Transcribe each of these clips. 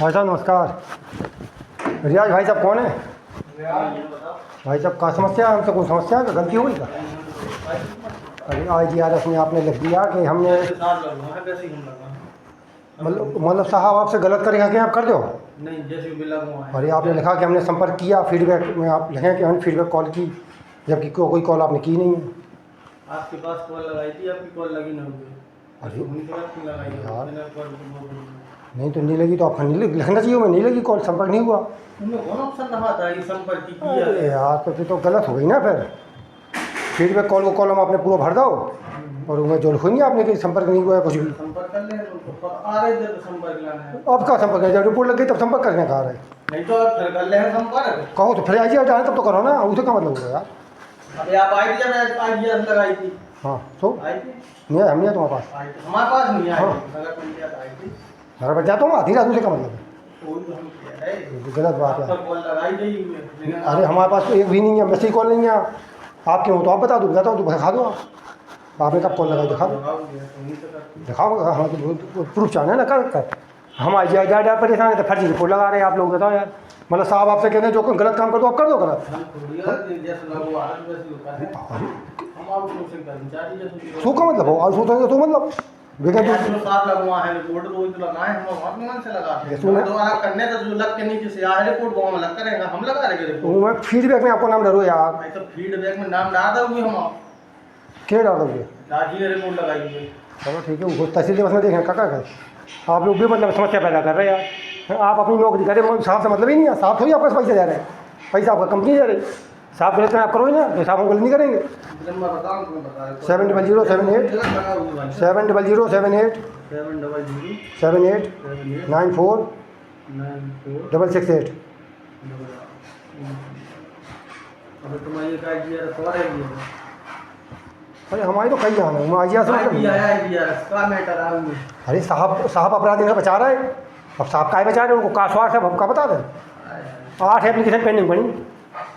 भाई साहब नमस्कार। रियाज भाई साहब कौन है? भाई साहब का समस्या है? हमसे कोई समस्या है? गलती हुई क्या? अरे IGRS में आपने लिख दिया कि हमने मतलब साहब आपसे गलत करेगा कि आप कर दो। नहीं, जैसे भी लगवा है। अरे आपने लिखा कि हमने संपर्क किया, फीडबैक में आप लिखें कि हमने फीडबैक कॉल की, जबकि कोई कॉल आपने की नहीं है। आपके पास कॉल लगाई थी, आपकी कॉल लगी ना हुई। अरे यार, यार नहीं तो नहीं लगी तो आपका नहीं लिखना चाहिए, मैं नहीं लगी कॉल, संपर्क नहीं हुआ। उनमें कौन ऑप्शन रहा था ये संपर्क किया? अरे यार तो फिर तो गलत हो गई ना। फिर फीडबैक कॉल को कॉलम आपने पूरा भर दो और उनमें जो लिखो नहीं आपने कि संपर्क नहीं हुआ है कुछ भी। संपर्क कर ले उनको, आ रहे थे तो संपर्क लाना है। अब का संपर्क है? जब रिपोर्ट लग गई तब संपर्क करने कहा रहे। नहीं तो आप फिर कर ले हैं संपर्क। कहो तो फिर IGRS जाए तब तो करो ना, उसे क्या मतलब होगा यार। अरे आप आई थी जब IGRS लगाई थी? हाँ तो आई थी? नहीं हम नहीं है तुम्हारे पास। आई थी हमारे पास नहीं आई हाँ। थी, अगर कोई दिया तो आई थी। घर पर जाता हूँ आधी रात, उसे क्या मतलब है? कोई तो हम कह रहे हैं, ये गलत बात है। आपका कॉल लगाई गई हुई है, लेकिन अरे हमारे पास तो एक भी नहीं है, मैसेज कॉल नहीं है आपके हो तो आप बता दो, बताता हूँ तो दिखा दो आपने कब कॉल लगाई, दिखा दो दिखाओ। हाँ तो प्रूफ चाहिए ना कर हम IGRS परेशान है तो फर्जी रिपोर्ट लगा रहे हैं आप लोग। बताओ यार, मतलब साहब आपसे कहते हैं जो गलत काम कर दो आप कर दो गलत। हम थोड़ी जैसे लगवा वैसे होता है। हम आउटसोर्सिंग कर्मचारी जैसे सो का मतलब हो, और सोचेंगे तो मतलब बेकार जो साफ लगवा है रिपोर्ट तो वही तो लगाए हम अपने मन से लगाते हैं। जैसे मैं- तो अलग करने तो जो लग के नीचे से आ रिपोर्ट को हम अलग करेंगे, हम लगा लेंगे रिपोर्ट। मैं फीडबैक में आपको नाम डरो यार, भाई तो फीडबैक में नाम डाल दोगे हम क्या डाल दोगे? राजी ने रिपोर्ट लगाई है। चलो ठीक है, वो तहसील दिवस में देखें काका का आप लोग भी मतलब समस्या पैदा कर रहे हैं यार। आप अपनी नौकरी करें, साहब से मतलब ही नहीं है। साहब थोड़ी आपके पैसे दे रहे हैं, पैसा आपका कंपनी दे रही। साहब गलत आप करो ही ना, तो साहब हम गलत नहीं करेंगे। जब मैं बताऊं तो मैं बता देता 70078 70078 78 94 668। अबे तुम्हारी का आईजीआर और है ये। अरे हमारी तो कई आना है, मैं IGRS का मैटर आ हुई। अरे साहब अपराधी का बचा रहा है। अब साहब का बचा रहे हैं, उनको का स्वार्थ है, हमका बता दें। 8 एप्लीकेशन पेंडिंग पड़ी,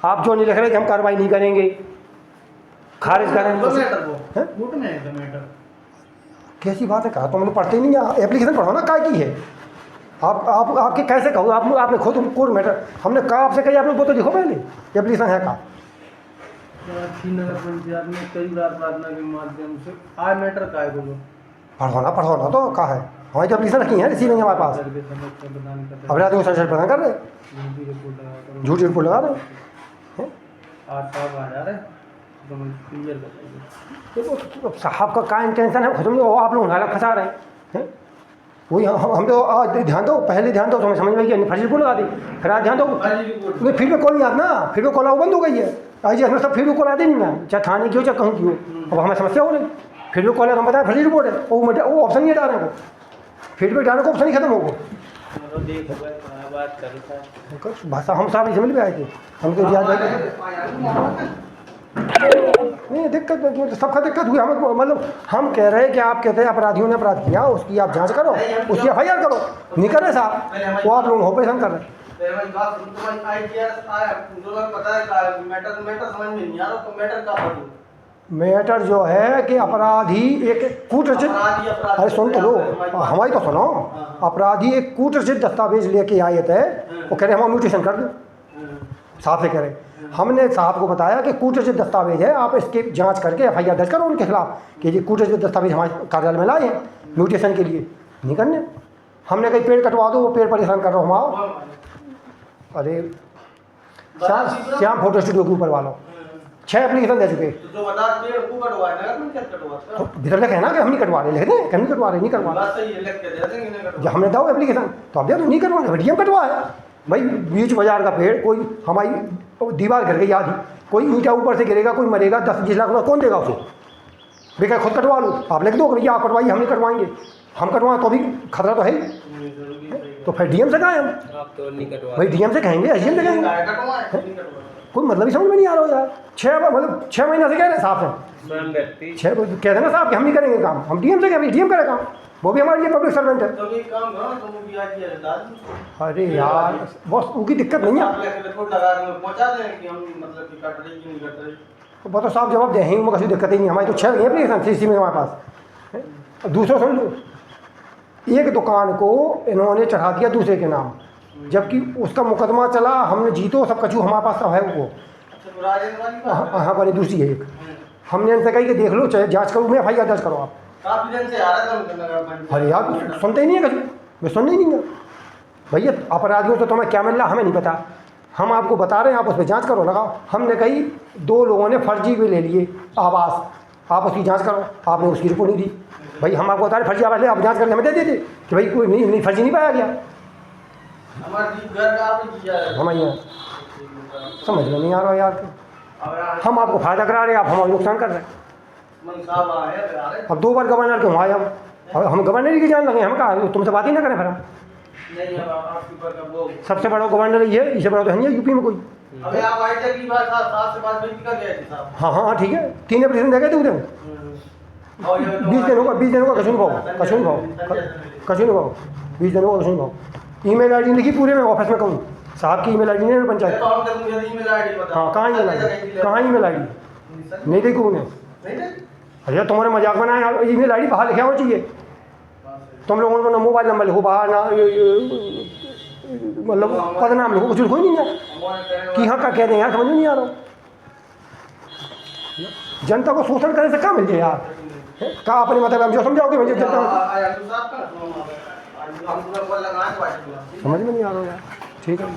आप जो नहीं लिख रहे कि हम कार्रवाई नहीं करेंगे, खारिज करेंगे। मैटर कैसी बात है? कहा तो हमने पढ़ते ही नहीं है, एप्लीकेशन पढ़ो ना काय की है। आप आपके कैसे कहो? आपने खुद कोर्ट मैटर हमने कहा आपसे कही, आपने वो तो लिखो पहले एप्लीकेशन है का। नगर पंचायत में कई बार प्रार्थना के माध्यम से आय मैटर का है बोलो पढ़ो ना तो कहा है, हमारी तो एप्लीकेशन रखी है, रिसीव नहीं हमारे पास। अपराधी को संरक्षण प्रदान कर रहे, झूठी रिपोर्ट लगा रहे हैं। आज साहब आ जा रहे तो मैं क्लियर कर देंगे। देखो साहब का क्या इंटेंशन है, खुद में आप लोग हालत फंसा रहे हैं। वही हम तो आज ध्यान दो, पहले ध्यान दो तो हमें समझ में कि फर्जी रिपोर्ट लगा दी, फिर आज ध्यान दो फिर भी कॉल नहीं आता ना, फिर भी कॉल बंद हो गई है। IGRS में सब फिर भी कॉल आते नहीं है, चाहे थाने की हो चाहे कहूँ की हो। अब हमें समस्या हो रही, फिर भी कॉल है, हम बताएं फर्जी रिपोर्ट है, वो ऑप्शन नहीं हटा रहे को, फिर भी डालने को ऑप्शन ही खत्म हो भाषा। हम साहब समझ में आए थे, हम तो रियाज भाई नहीं दिक्कत, सबका दिक्कत हुई हमें। मतलब हम कह रहे हैं कि आप कहते हैं अपराधियों ने अपराध किया, उसकी आप जांच करो, उसकी FIR करो, नहीं कर रहे साहब, वो आप लोग ऑपरेशन कर रहे हैं। मैटर जो है कि अपराधी एक कूटरचित, अरे सुन तो लो, हमारी तो सुनो। अपराधी एक कूटरचित दस्तावेज लेके आए थे, वो कह रहे हम म्यूटेशन कर दें, साहब से कह रहे। हमने साहब को बताया कि कूटरचित दस्तावेज है, आप इसकी जांच करके FIR दर्ज करो उनके खिलाफ कि ये कूटरचित दस्तावेज हमारे कार्यालय में लाए हैं म्यूटेशन के लिए। नहीं करने, हमने कहीं पेड़ कटवा दो, वो पेड़ परेशान कर रहा हूँ आप। अरे श्याम फोटो स्टूडियो के ऊपर वालों 6 एप्लीकेशन दे चुके, तो भीतर लिखे ना कि हम नहीं कटवा रहे, लिख दें कि हम नहीं कटवा रहे, नहीं करवा रहे। जब हमने दो एप्लीकेशन तो आप दे दो, नहीं करवा रहे, DM कटवा है भाई। बीच बाजार का पेड़, कोई हमारी दीवार गिर गई आधी, कोई ईंटा ऊपर से गिरेगा, कोई मरेगा, 10-20 लाख रुपये कौन देगा उसे? बेकार खुद कटवा लो, आप लिख दो कि भैया आप कटवाइए, हम नहीं कटवाएंगे। हम कटवाएं तो भी खतरा तो है ही, तो फिर DM से कहें हम, भाई DM से कहेंगे, SDM से कहेंगे, कोई मतलब ही समझ में नहीं आ रहा हो यार। 6 महीना से कह रहे हैं साहब से, 6 कह रहे ना साहब कि हम नहीं करेंगे काम, हम DM से कहें, DM करे काम, वो भी हमारे लिए पब्लिक सर्वेंट है। अरे यार बस उनकी दिक्कत नहीं है, वो तो साहब जवाब देंगे, किसी दिक्कत ही नहीं। हमारी तो 6 एप्लीकेशन CC में हमारे पास, दूसरों समझ लो एक दुकान को इन्होंने चढ़ा दिया दूसरे के नाम, जबकि उसका मुकदमा चला, हमने जीतो सब कचू हमारे पास सब है वो। अच्छा, तो राजेंद्र वाली बात? हाँ वाली दूसरी है एक। हमने इनसे कही कि देख लो चाहे जाँच करो, मैं FIR दर्ज करो आप। काफी दिन से आ रहा था उनके नगर पंचायत। अरे यार सुनते ही नहीं है कभी, मैं सुनने ही नहीं है भैया। अपराधियों से तुम्हें क्या मिल रहा हमें नहीं पता, हम आपको बता रहे हैं, आप उस पर जाँच करो लगाओ। हमने कही 2 लोगों ने फर्जी भी ले लिए आवास, आप उसकी जाँच करो, आपने उसकी रिपोर्ट नहीं दी। भाई हम आपको बता रहे फर्जी आवास ले, आप जाँच करके हमें दे देते कि भाई कोई नहीं फर्जी नहीं पाया गया। हमारे घर का आपने किया है। हमारे यहाँ समझ में नहीं आ रहा यार, अब हम आपको फायदा करा रहे हैं, आप हमारा नुकसान कर रहे हैं। मन साहब आए हैं, आ रहे हैं। अब 2 बार गवर्नर के वहाँ आए हम, अब हम गवर्नर की जान लगे, हम कहा तुमसे बात ही ना करें फिर हम। नहीं, अब आपके ऊपर का वो सबसे बड़ा गवर्नर ये है, इससे बड़ा तो है नहीं यूपी में कोई। अबे आप आए थे की बात साहब से बात भी कर गए थे साहब। हाँ ठीक है, 3 अप्रैल दे गए थे उधर, और ये 20 दिन होगा, 20 दिन होगा, कसून भाव 20 दिन होगा कसून भाव। ईमेल आईडी लिखी पूरे में, ऑफिस में कहूँ साहब की ईमेल आईडी नहीं है पंचायत। तो हम तो मुझे ईमेल आईडी बता। हाँ कहाँ ईमेल आईडी, कहाँ ईमेल आईडी नहीं देखी उन्हें। नहीं नहीं अरे तुम्हारे मजाक बनाए, ईमेल आईडी बाहर लिखा होना चाहिए। तुम लोगों को ना मोबाइल नंबर लिखो बाहर, ना मतलब पद नाम लिखो, कुछ लिखो ही नहीं है कि हाँ का कह दें यार, समझ में नहीं आ रहा। जनता को शोषण करने से क्या मिल जाए यार, का अपने मतलब हम जो समझाओगे मुझे जनता समझ में नहीं आ रहा यार। ठीक है।